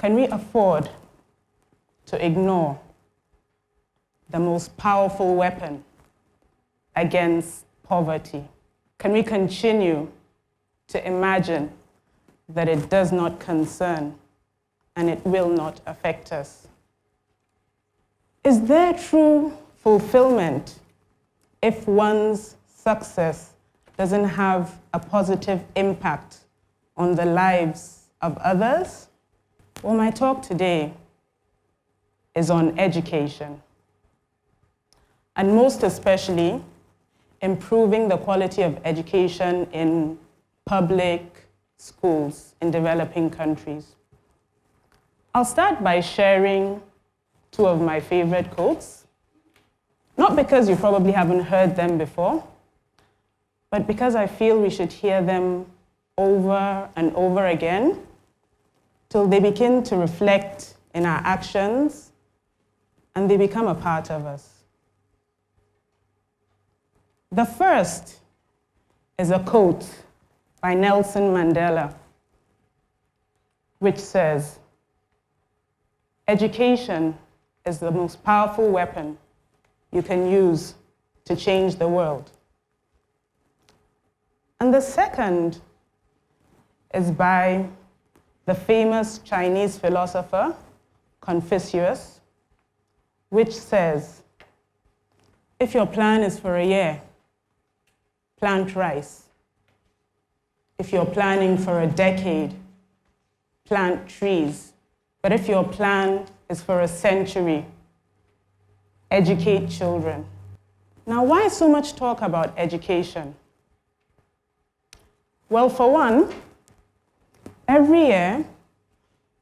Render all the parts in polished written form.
Can we afford to ignore the most powerful weapon against poverty? Can we continue to imagine that it does not concern and it will not affect us? Is there true fulfillment if one's success doesn't have a positive impact on the lives of others? Well, my talk today is on education, and most especially improving the quality of education in public schools in developing countries. I'll start by sharing two of my favorite quotes, not because you probably haven't heard them before, but because I feel we should hear them over and over again till they begin to reflect in our actions and they become a part of us. The first is a quote by Nelson Mandela, which says, "Education is the most powerful weapon you can use to change the world." And the second is by the famous Chinese philosopher Confucius, which says, "If your plan is for a year, plant rice. If you're planning for a decade, plant trees. But if your plan is for a century, educate children." Now, why so much talk about education? Well, for one, every year,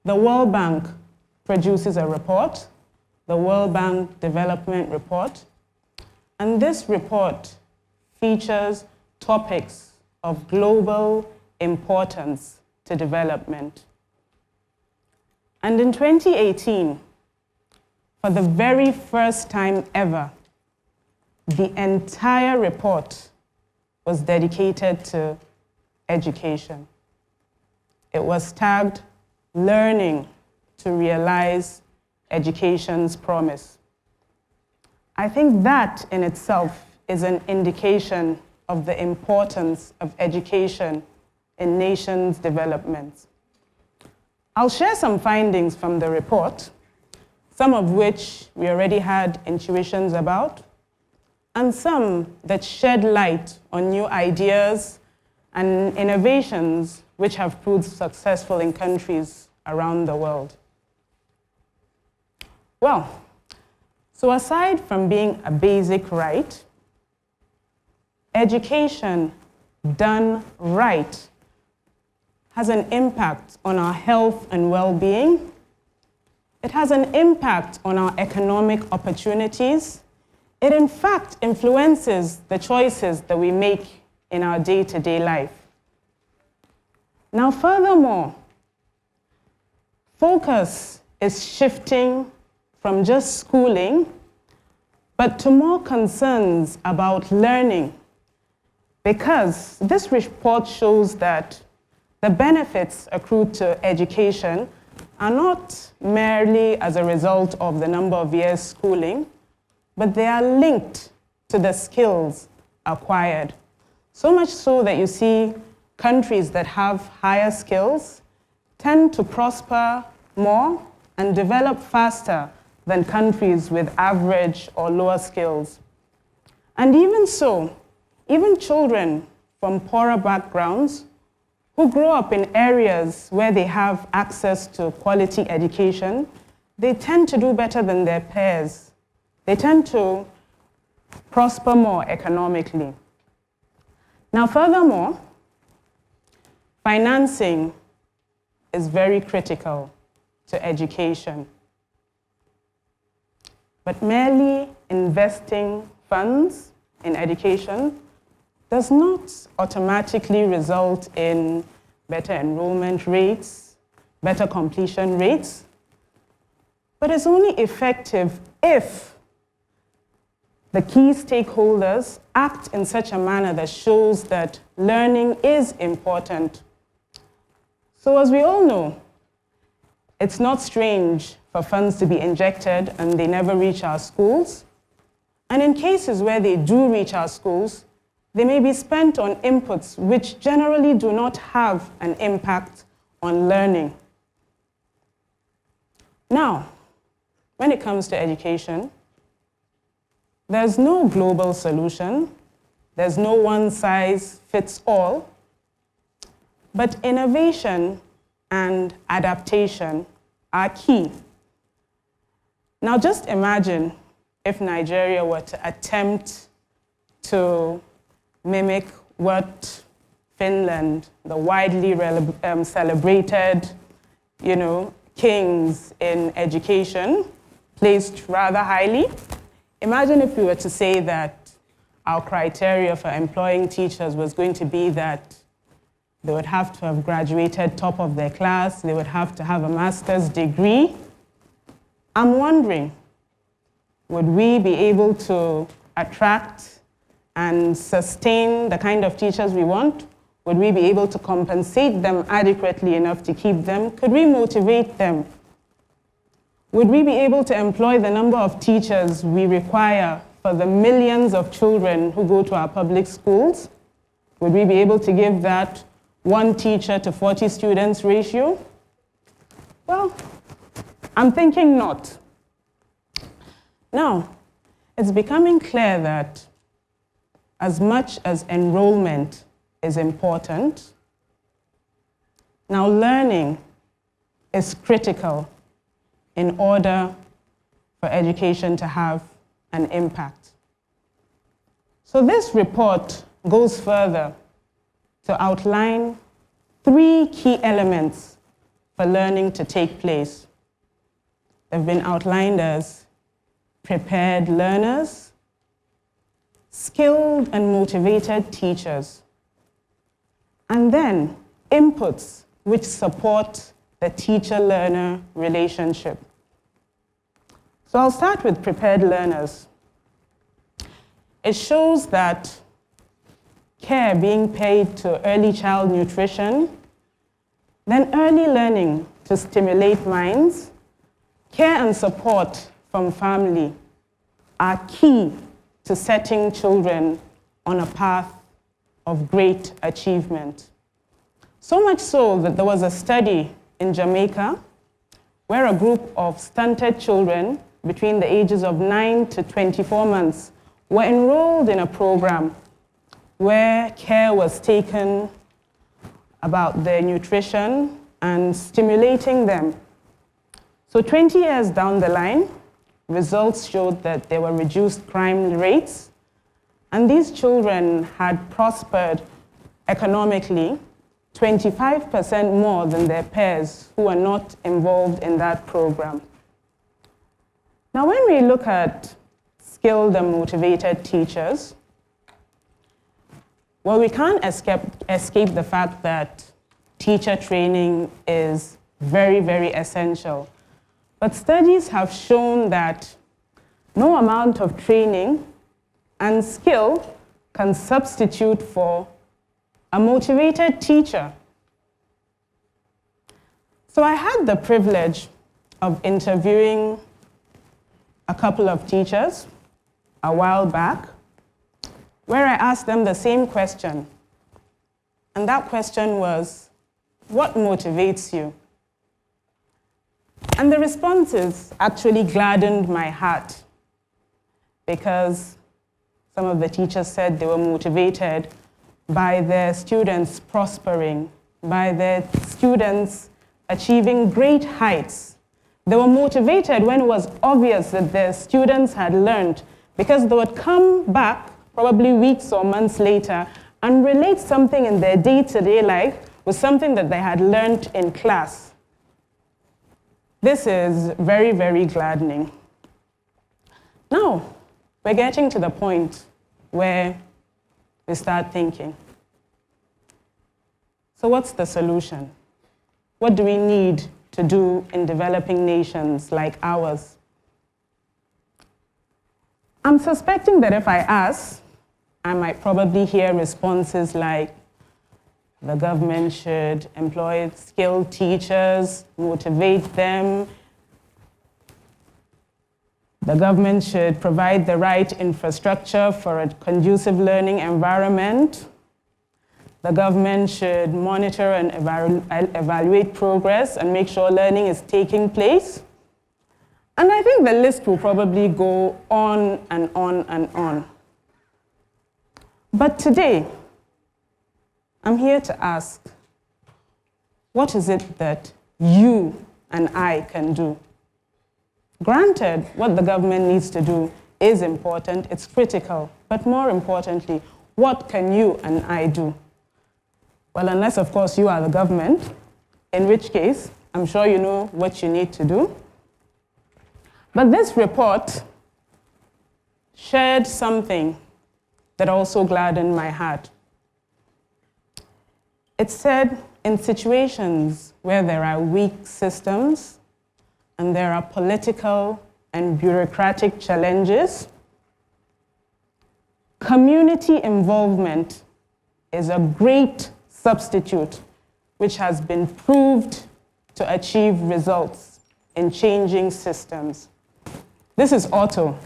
the World Bank produces a report, the World Bank Development Report, and this report features topics of global importance to development. And in 2018, for the very first time ever, the entire report was dedicated to education. It was tagged "Learning to Realize Education's Promise." I think that in itself is an indication of the importance of education in nations' development. I'll share some findings from the report, some of which we already had intuitions about, and some that shed light on new ideas and innovations which have proved successful in countries around the world. Well, so aside from being a basic right, education done right has an impact on our health and well-being. It has an impact on our economic opportunities. It in fact influences the choices that we make in our day-to-day life. Now, furthermore, focus is shifting from just schooling, but to more concerns about learning, because this report shows that the benefits accrued to education are not merely as a result of the number of years schooling, but they are linked to the skills acquired. So much so that you see countries that have higher skills tend to prosper more and develop faster than countries with average or lower skills. And even so, even children from poorer backgrounds who grow up in areas where they have access to quality education, they tend to do better than their peers. They tend to prosper more economically. Now, furthermore, financing is very critical to education. But merely investing funds in education does not automatically result in better enrollment rates, better completion rates, but it's only effective if the key stakeholders act in such a manner that shows that learning is important. So as we all know, It's not strange for funds to be injected and they never reach our schools. And in cases where they do reach our schools, they may be spent on inputs which generally do not have an impact on learning. Now, when it comes to education, there's no global solution. There's no one size fits all. But innovation and adaptation are key. Now just imagine if Nigeria were to attempt to mimic what Finland, the widely celebrated, kings in education, placed rather highly. Imagine if we were to say that our criteria for employing teachers was going to be that they would have to have graduated top of their class, they would have to have a master's degree. I'm wondering, would we be able to attract and sustain the kind of teachers we want? Would we be able to compensate them adequately enough to keep them? Could we motivate them? Would we be able to employ the number of teachers we require for the millions of children who go to our public schools? Would we be able to give that 1 teacher to 40 students ratio? Well, I'm thinking not. Now, it's becoming clear that as much as enrollment is important, now learning is critical in order for education to have an impact. So this report goes further to outline 3 key elements for learning to take place. They've been outlined as prepared learners, skilled and motivated teachers, and then inputs which support the teacher-learner relationship. So I'll start with prepared learners. It shows that care being paid to early child nutrition, then early learning to stimulate minds, care and support from family are key to setting children on a path of great achievement. So much so that there was a study in Jamaica where a group of stunted children between the ages of 9 to 24 months were enrolled in a program where care was taken about their nutrition and stimulating them. So 20 years down the line, results showed that there were reduced crime rates, and these children had prospered economically 25% more than their peers who were not involved in that program. Now, when we look at skilled and motivated teachers, well, we can't escape the fact that teacher training is very, very essential. But studies have shown that no amount of training and skill can substitute for a motivated teacher. So I had the privilege of interviewing a couple of teachers a while back, where I asked them the same question. And that question was, what motivates you? And the responses actually gladdened my heart, because some of the teachers said they were motivated by their students prospering, by their students achieving great heights. They were motivated when it was obvious that their students had learned, because they would come back probably weeks or months later and relate something in their day-to-day life with something that they had learned in class. This is very, very gladdening. Now, we're getting to the point where we start thinking, so what's the solution? What do we need to do in developing nations like ours? I'm suspecting that if I ask, I might probably hear responses like, The government should employ skilled teachers, motivate them. The government should provide the right infrastructure for a conducive learning environment. The government should monitor and evaluate progress and make sure learning is taking place. And I think the list will probably go on and on and on. But today, I'm here to ask, what is it that you and I can do? Granted, what the government needs to do is important, it's critical, but more importantly, what can you and I do? Well, unless, of course, you are the government, in which case, I'm sure you know what you need to do. But this report shared something that also gladdened my heart. It said, in situations where there are weak systems and there are political and bureaucratic challenges, community involvement is a great substitute which has been proved to achieve results in changing systems. This is Otto.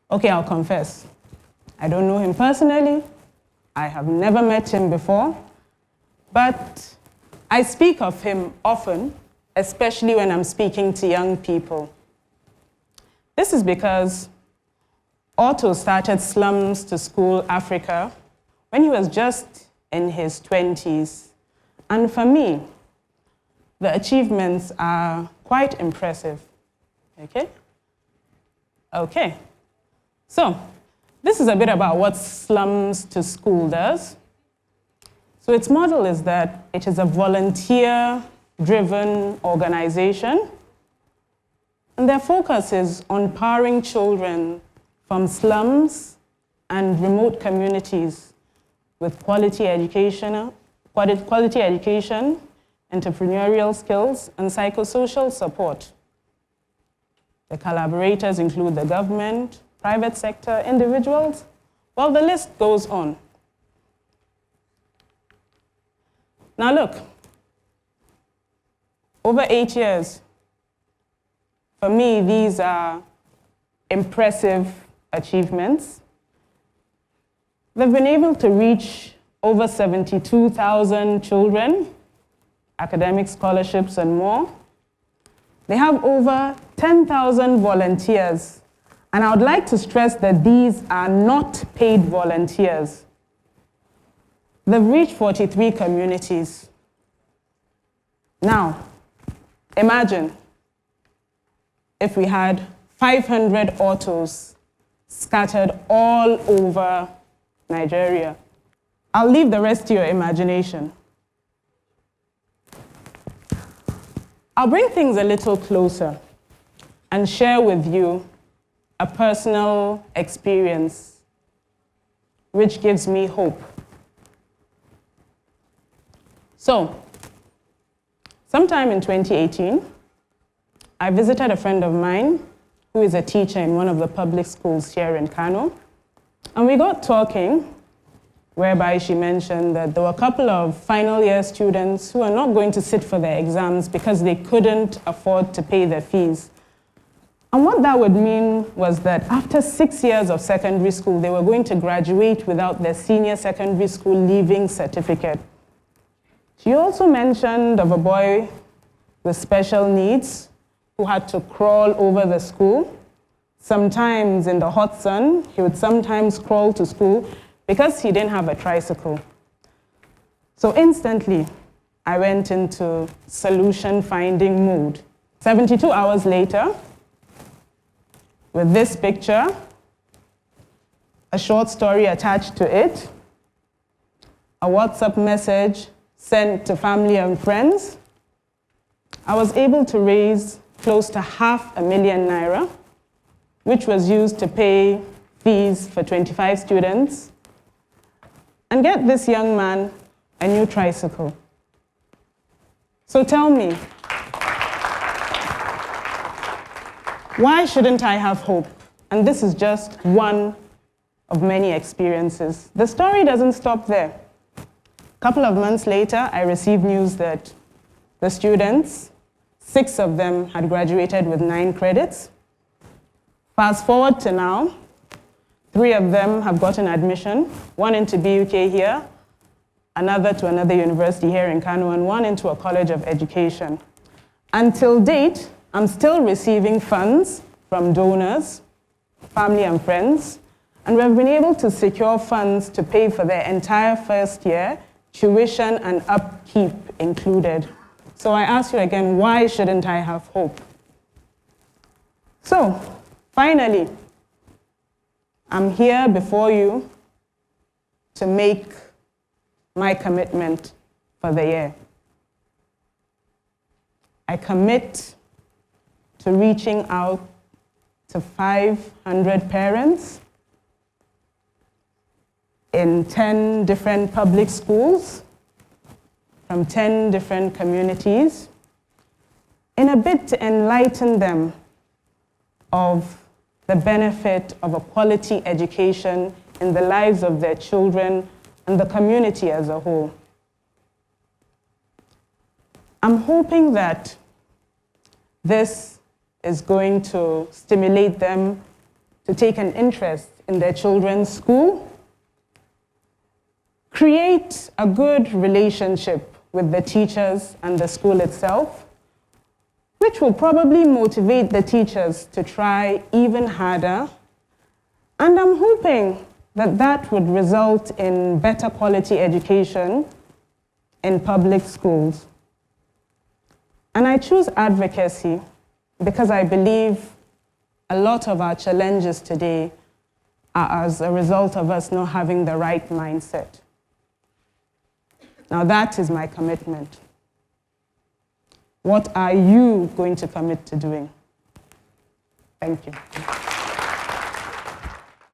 Okay, I'll confess. I don't know him personally. I have never met him before, but I speak of him often, especially when I'm speaking to young people. This is because Otto started Slums to School Africa when he was just in his 20s. And for me, the achievements are quite impressive. Okay? Okay. So, this is a bit about what Slums to School does. So its model is that it is a volunteer-driven organization, and their focus is on empowering children from slums and remote communities with quality education, entrepreneurial skills, and psychosocial support. The collaborators include the government, private sector, individuals. Well, the list goes on. Now look, over 8 years, for me, these are impressive achievements. They've been able to reach over 72,000 children, academic scholarships and more. They have over 10,000 volunteers. And I would like to stress that these are not paid volunteers. They've reached 43 communities. Now, imagine if we had 500 autos scattered all over Nigeria. I'll leave the rest to your imagination. I'll bring things a little closer and share with you a personal experience which gives me hope. So, sometime in 2018, I visited a friend of mine who is a teacher in one of the public schools here in Kano, and we got talking, whereby she mentioned that there were a couple of final year students who are not going to sit for their exams because they couldn't afford to pay their fees. And what that would mean was that after 6 years of secondary school, they were going to graduate without their senior secondary school leaving certificate. She also mentioned of a boy with special needs who had to crawl over the school. Sometimes in the hot sun, he would sometimes crawl to school because he didn't have a tricycle. So instantly, I went into solution-finding mode. 72 hours later, with this picture, a short story attached to it, a WhatsApp message sent to family and friends, I was able to raise close to ₦500,000 naira, which was used to pay fees for 25 students, and get this young man a new tricycle. So tell me, why shouldn't I have hope? And this is just one of many experiences. The story doesn't stop there. couple of months later, I received news that the students, 6 of them had graduated with 9 credits. Fast forward to now, 3 of them have gotten admission, 1 into BUK here, another to another university here in Kano, and 1 into a college of education. Until date, I'm still receiving funds from donors, family and friends, and we've been able to secure funds to pay for their entire first year, tuition and upkeep included. So I ask you again, why shouldn't I have hope? So, finally, I'm here before you to make my commitment for the year. I commit to reaching out to 500 parents in 10 different public schools from 10 different communities in a bid to enlighten them of the benefit of a quality education in the lives of their children and the community as a whole. I'm hoping that this is going to stimulate them to take an interest in their children's school, create a good relationship with the teachers and the school itself, which will probably motivate the teachers to try even harder. And I'm hoping that that would result in better quality education in public schools. And I choose advocacy because I believe a lot of our challenges today are as a result of us not having the right mindset. Now that is my commitment. What are you going to commit to doing? Thank you.